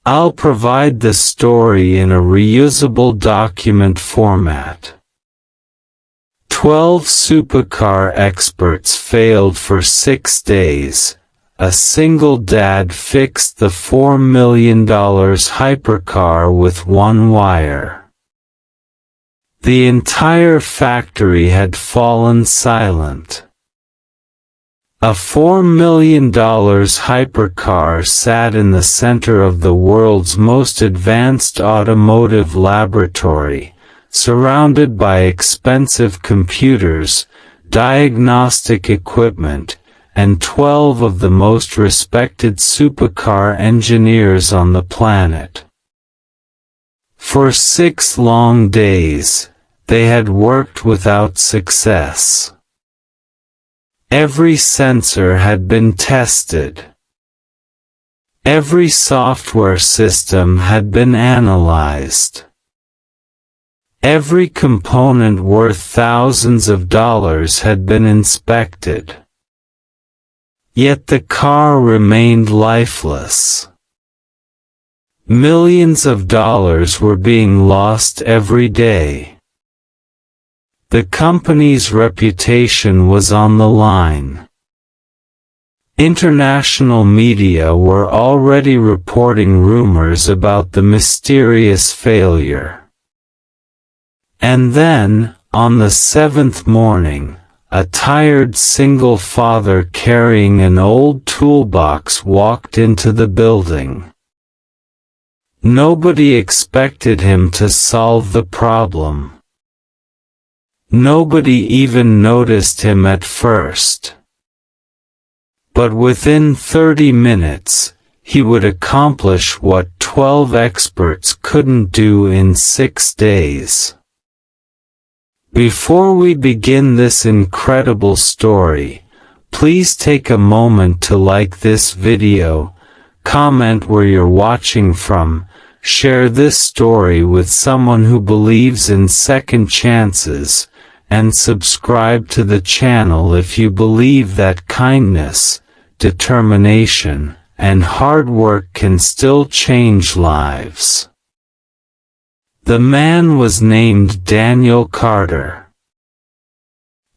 I'll provide the story in a reusable document format. 12 supercar experts failed for 6 days. A single dad fixed the $4 million hypercar with one wire. The entire factory had fallen silent. A $4 million hypercar sat in the center of the world's most advanced automotive laboratory, surrounded by expensive computers, diagnostic equipment, and 12 of the most respected supercar engineers on the planet. For 6 long days, they had worked without success. Every sensor had been tested. Every software system had been analyzed. Every component worth thousands of dollars had been inspected. Yet the car remained lifeless. Millions of dollars were being lost every day. The company's reputation was on the line. International media were already reporting rumors about the mysterious failure. And then, on the 7th morning, a tired single father carrying an old toolbox walked into the building. Nobody expected him to solve the problem. Nobody even noticed him at first. But within 30 minutes, he would accomplish what 12 experts couldn't do in 6 days. Before we begin this incredible story, please take a moment to like this video, comment where you're watching from, share this story with someone who believes in second chances, and subscribe to the channel if you believe that kindness, determination, and hard work can still change lives. The man was named Daniel Carter.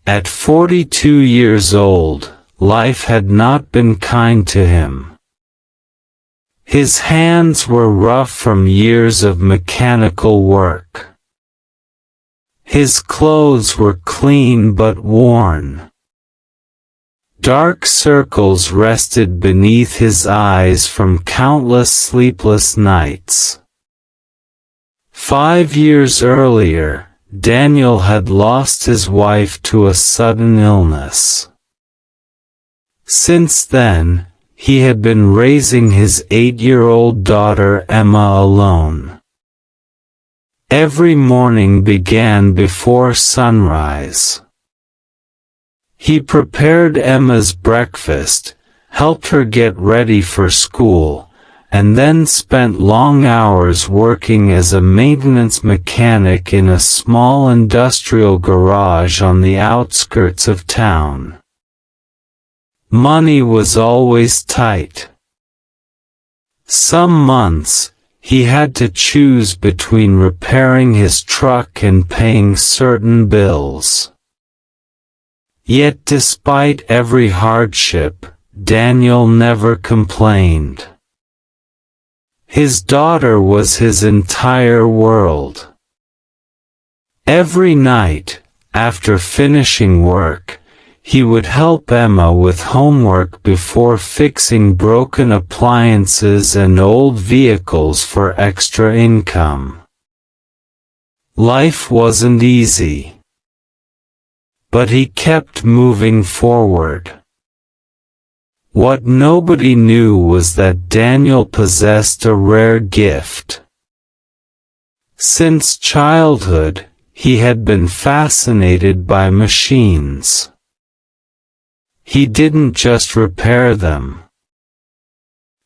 At 42 years old, life had not been kind to him. His hands were rough from years of mechanical work. His clothes were clean but worn. Dark circles rested beneath his eyes from countless sleepless nights. 5 years earlier, Daniel had lost his wife to a sudden illness. Since then, he had been raising his 8-year-old daughter Emma alone. Every morning began before sunrise. He prepared Emma's breakfast, helped her get ready for school, and then spent long hours working as a maintenance mechanic in a small industrial garage on the outskirts of town. Money was always tight. Some months, he had to choose between repairing his truck and paying certain bills. Yet despite every hardship, Daniel never complained. His daughter was his entire world. Every night, after finishing work, he would help Emma with homework before fixing broken appliances and old vehicles for extra income. Life wasn't easy. But he kept moving forward. What nobody knew was that Daniel possessed a rare gift. Since childhood, he had been fascinated by machines. He didn't just repair them.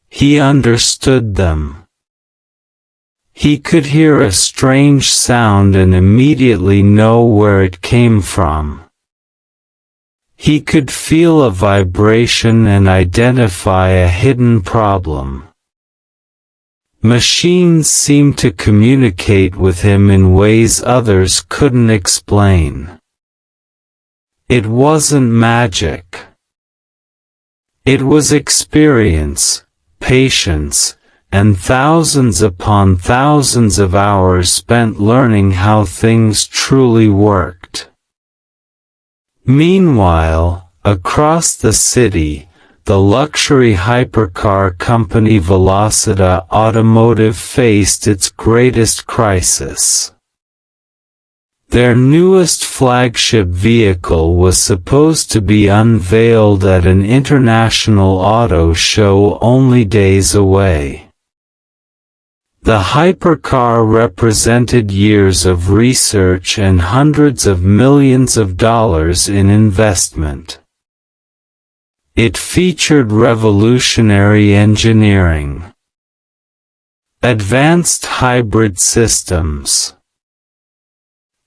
He understood them. He could hear a strange sound and immediately know where it came from. He could feel a vibration and identify a hidden problem. Machines seemed to communicate with him in ways others couldn't explain. It wasn't magic. It was experience, patience, and thousands upon thousands of hours spent learning how things truly worked. Meanwhile, across the city, the luxury hypercar company Velocita Automotive faced its greatest crisis. Their newest flagship vehicle was supposed to be unveiled at an international auto show only days away. The hypercar represented years of research and hundreds of millions of dollars in investment. It featured revolutionary engineering, advanced hybrid systems,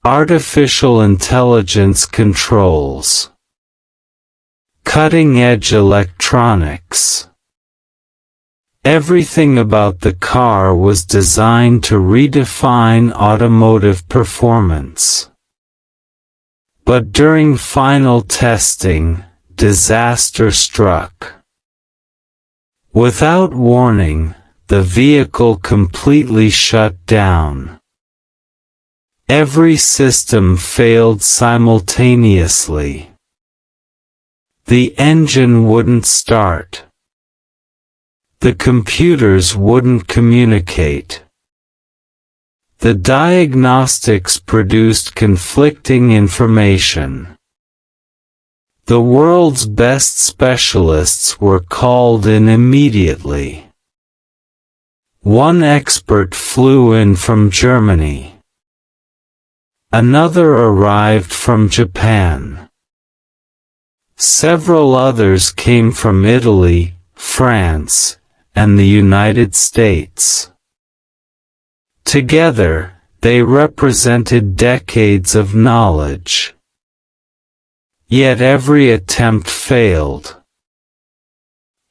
artificial intelligence controls, cutting-edge electronics. Everything about the car was designed to redefine automotive performance. But during final testing, disaster struck. Without warning, the vehicle completely shut down. Every system failed simultaneously. The engine wouldn't start. The computers wouldn't communicate. The diagnostics produced conflicting information. The world's best specialists were called in immediately. One expert flew in from Germany. Another arrived from Japan. Several others came from Italy, France, and the United States. Together, they represented decades of knowledge. Yet every attempt failed.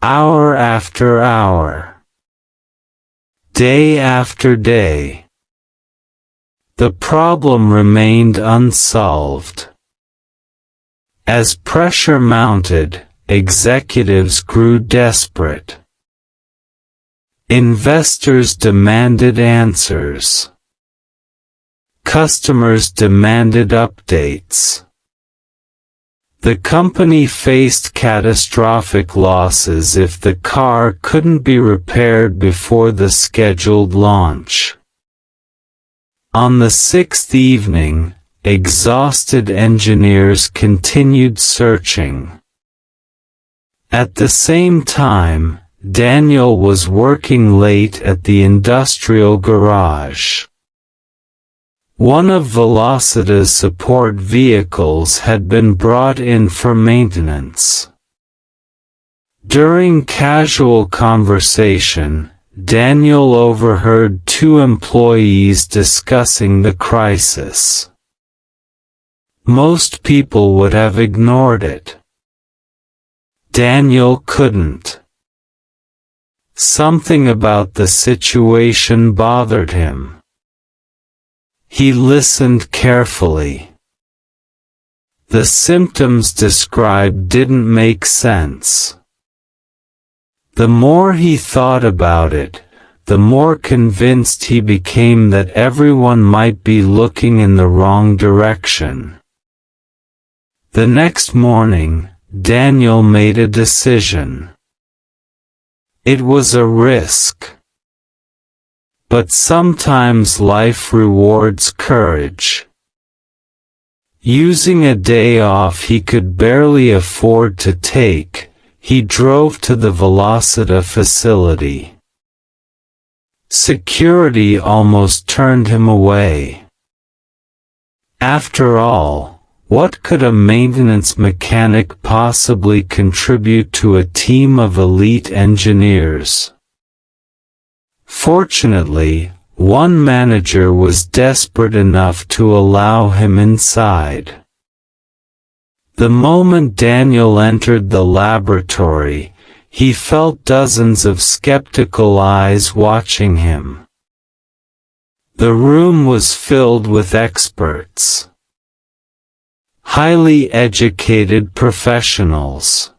Hour after hour. Day after day. The problem remained unsolved. As pressure mounted, executives grew desperate. Investors demanded answers. Customers demanded updates. The company faced catastrophic losses if the car couldn't be repaired before the scheduled launch. On the sixth evening, exhausted engineers continued searching. At the same time, Daniel was working late at the industrial garage. One of Velocita's support vehicles had been brought in for maintenance. During casual conversation, Daniel overheard two employees discussing the crisis. Most people would have ignored it. Daniel couldn't. Something about the situation bothered him. He listened carefully. The symptoms described didn't make sense. The more he thought about it, the more convinced he became that everyone might be looking in the wrong direction. The next morning, Daniel made a decision. It was a risk. But sometimes life rewards courage. Using a day off he could barely afford to take, he drove to the Velocita facility. Security almost turned him away. After all, what could a maintenance mechanic possibly contribute to a team of elite engineers? Fortunately, one manager was desperate enough to allow him inside. The moment Daniel entered the laboratory, He felt dozens of skeptical eyes watching him. The room was filled with experts. Highly educated professionals.